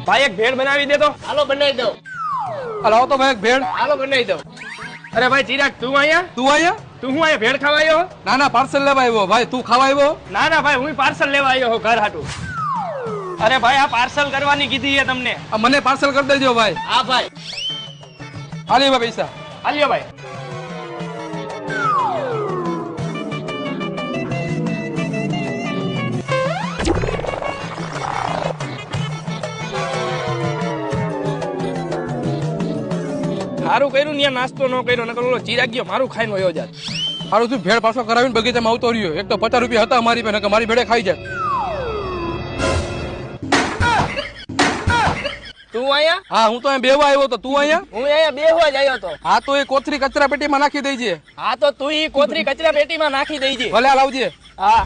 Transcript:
ભાઈ એક ભેળ બનાવી દે તો. હાલો બનાવી દો. લાવો તો ભાઈ એક ભેળ. હાલો બનાવી દો. અરે ભાઈ ચિરાગ તું અહીંયા તું હું અહીંયા ભેળ ખાવા આવ્યો? ના ના પાર્સલ લેવા આવ્યો ભાઈ. તું ખાવા આવ્યો? ના ના ભાઈ હું પાર્સલ લેવા આવ્યો હું ઘર હાટું. અરે ભાઈ આ પાર્સલ કરવાની કીધી છે તમને. મને પાર્સલ કરી દેજો ભાઈ. હા ભાઈ. હાલી ભાઈ પૈસા. હાલ્યો ભાઈ. સારું કર્યું ને નાસ્તો ન કર્યો નકર ઓલો ચિરાગ ગયો મારું ખાઈને વયો જાત. સારું તું ભેળ પાછો કરાવીને બગીચામાં આવતો રહ્યો. એક તો 50 રૂપિયા હતા મારી પાસે, મારી ભેળે ખાઈ જાય. તું અહીંયા? હા હું તો અહીંયા બેવા આવ્યો તો. તું અહીંયા? હું અહીંયા બેહવા જ આવ્યો તો. હા તો એ કોથરી કચરા પેટીમાં નાખી દેજે. હા તો તું ઈ કોથરી કચરા પેટીમાં નાખી દેજે. ભલે લાવજે. હા